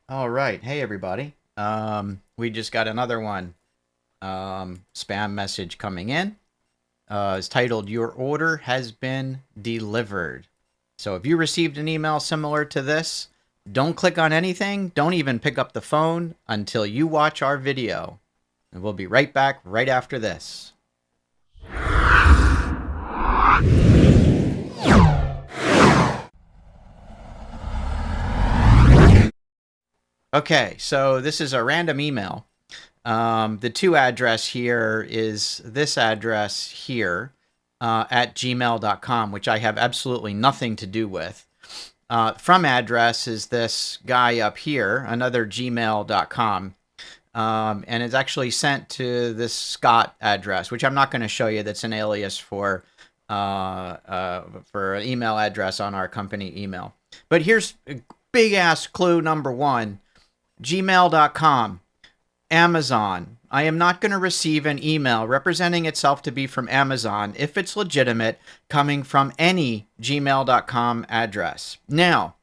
All right. Hey, everybody. We just got another one. Spam message coming in. It's titled, Your order has been delivered. So if you received an email similar to this, don't click on anything. Don't even pick up the phone until you watch our video. And we'll be right back right after this. Okay, so this is a random email. The to address here is this address here at gmail.com, which I have absolutely nothing to do with. From address is this guy up here, another gmail.com. And it's actually sent to this Scott address, which I'm not going to show you. That's an alias for an email address on our company email. But here's big ass clue number one: gmail.com. Amazon. I am not going to receive an email representing itself to be from Amazon if it's legitimate, coming from any gmail.com address. Now,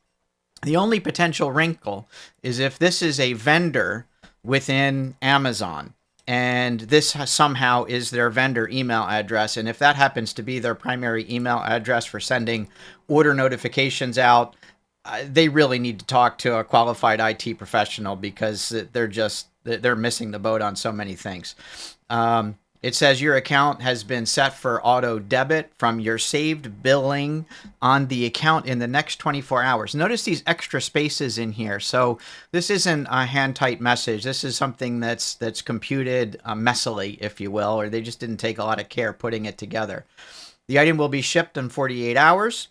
the only potential wrinkle is if this is a vendor within Amazon and this somehow is their vendor email address. And if that happens to be their primary email address for sending order notifications out, they really need to talk to a qualified IT professional because they're missing the boat on so many things. It says your account has been set for auto debit from your saved billing on the account in the next 24 hours. Notice these extra spaces in here. So this isn't a hand type message. This is something that's computed messily, if you will, or they just didn't take a lot of care putting it together. The item will be shipped in 48 hours.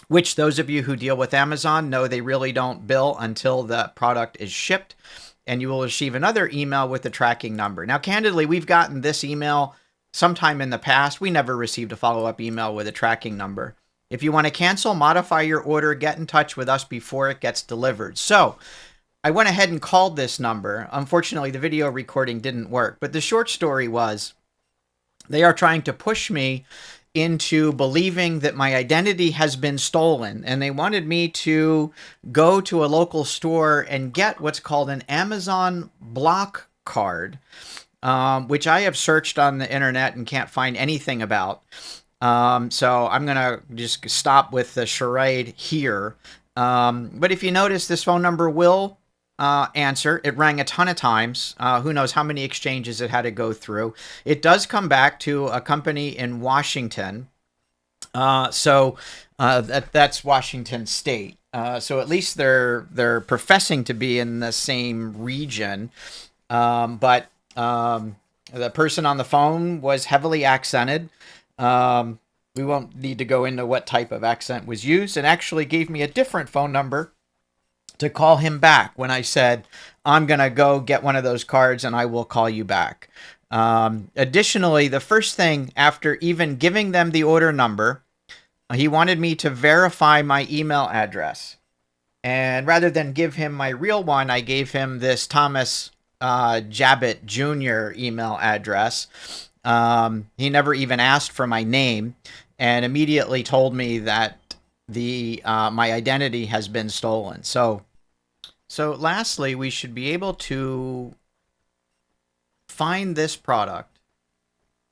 Which those of you who deal with Amazon know they really don't bill until the product is shipped, and you will receive another email with the tracking number. Now, candidly, we've gotten this email sometime in the past. We never received a follow-up email with a tracking number. If you want to cancel, modify your order, get in touch with us before it gets delivered. So I went ahead and called this number. Unfortunately, the video recording didn't work, but the short story was they are trying to push me into believing that my identity has been stolen, and they wanted me to go to a local store and get what's called an Amazon block card, which I have searched on the internet and can't find anything about. So I'm gonna just stop with the charade here. But if you notice, this phone number will answer. It rang a ton of times. Who knows how many exchanges it had to go through. It does come back to a company in Washington. That's Washington State. So at least they're professing to be in the same region. But the person on the phone was heavily accented. We won't need to go into what type of accent was used, and actually gave me a different phone number to call him back when I said, I'm going to go get one of those cards and I will call you back. Additionally, the first thing after even giving them the order number, he wanted me to verify my email address. And rather than give him my real one, I gave him this Thomas Jabbitt Jr. email address. He never even asked for my name and immediately told me that my identity has been stolen. So lastly, we should be able to find this product,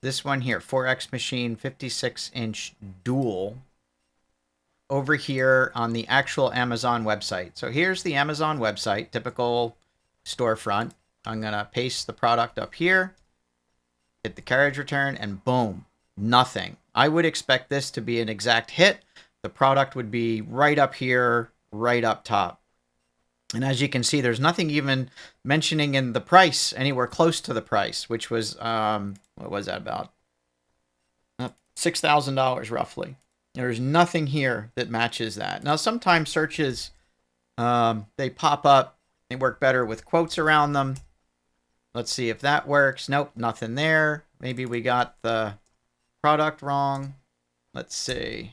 this one here, Forex Machine 56-inch dual, over here on the actual Amazon website. So here's the Amazon website, typical storefront. I'm going to paste the product up here, hit the carriage return, and boom, nothing. I would expect this to be an exact hit. The product would be right up here, right up top. And as you can see, there's nothing even mentioning in the price anywhere close to the price, which was, what was that about? $6,000 roughly. There's nothing here that matches that. Now, sometimes searches, they pop up. They work better with quotes around them. Let's see if that works. Nope, nothing there. Maybe we got the product wrong. Let's see.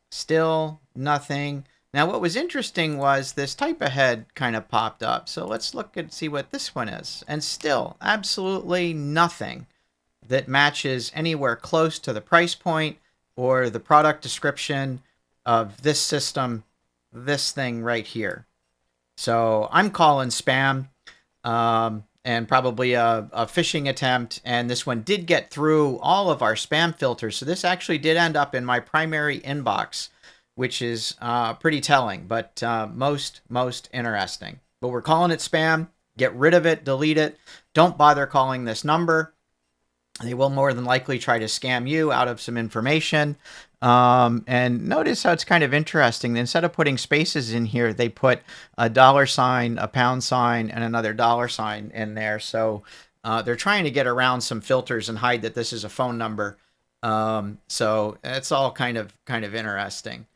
Still nothing. Now, what was interesting was this type ahead kind of popped up. So let's look and see what this one is. And still, absolutely nothing that matches anywhere close to the price point or the product description of this system, this thing right here. So I'm calling spam, and probably a phishing attempt. And this one did get through all of our spam filters. So this actually did end up in my primary inbox, which is pretty telling, but most interesting. But we're calling it spam. Get rid of it, delete it. Don't bother calling this number. They will more than likely try to scam you out of some information. And notice how it's kind of interesting. Instead of putting spaces in here, they put a $, a pound sign, and another $sign in there. So they're trying to get around some filters and hide that this is a phone number. So it's all kind of interesting.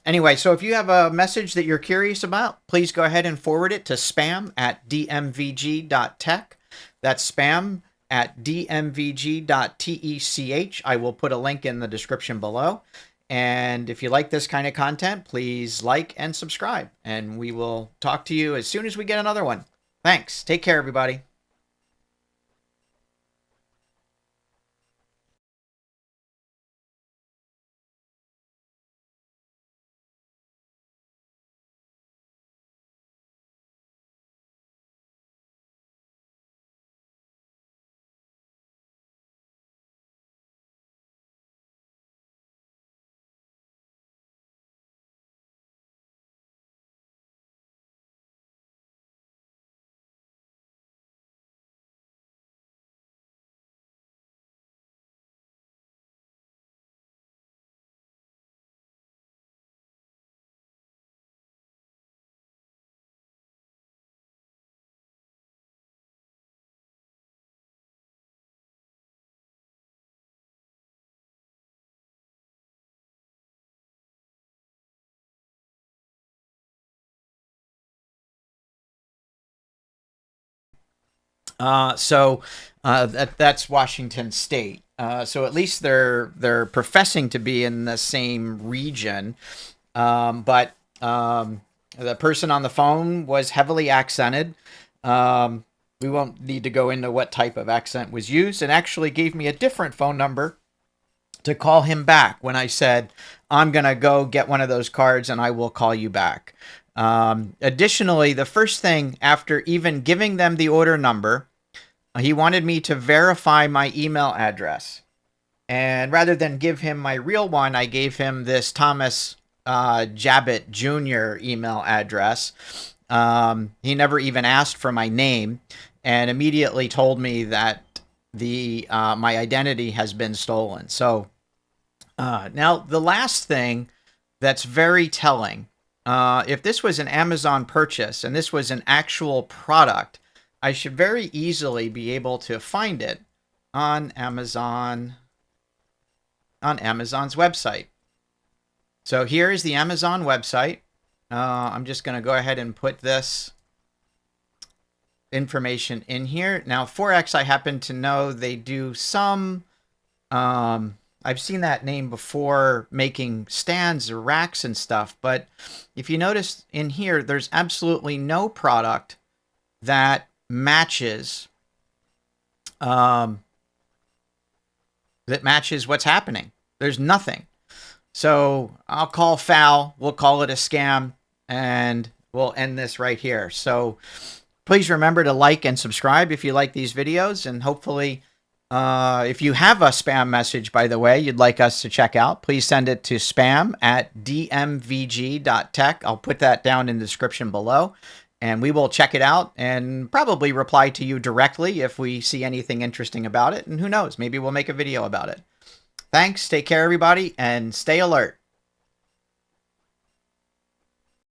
Anyway, so if you have a message that you're curious about, please go ahead and forward it to spam@dmvg.tech. That's spam@dmvg.tech. I will put a link in the description below. And if you like this kind of content, please like and subscribe. And we will talk to you as soon as we get another one. Thanks. Take care, everybody. That's Washington State. So at least they're professing to be in the same region, but the person on the phone was heavily accented. We won't need to go into what type of accent was used, and actually gave me a different phone number to call him back when I said, I'm going to go get one of those cards and I will call you back. Additionally, the first thing after even giving them the order number, he wanted me to verify my email address. And rather than give him my real one, I gave him this Thomas Debit Jr. email address. He never even asked for my name and immediately told me that my identity has been stolen. So now the last thing that's very telling, if this was an Amazon purchase and this was an actual product, I should very easily be able to find it on Amazon's website. So here is the Amazon website. I'm just going to go ahead and put this information in here. Now, Forex, I happen to know they do some, I've seen that name before, making stands or racks and stuff. But if you notice in here, there's absolutely no product that matches what's happening. There's nothing. So I'll call foul. We'll call it a scam, and we'll end this right here. So please remember to like and subscribe if you like these videos, and hopefully if you have a spam message, by the way, you'd like us to check out, please send it to spam@dmvg.tech. I'll put that down in the description below, and we will check it out and probably reply to you directly if we see anything interesting about it. And who knows, maybe we'll make a video about it. Thanks, take care, everybody, and stay alert.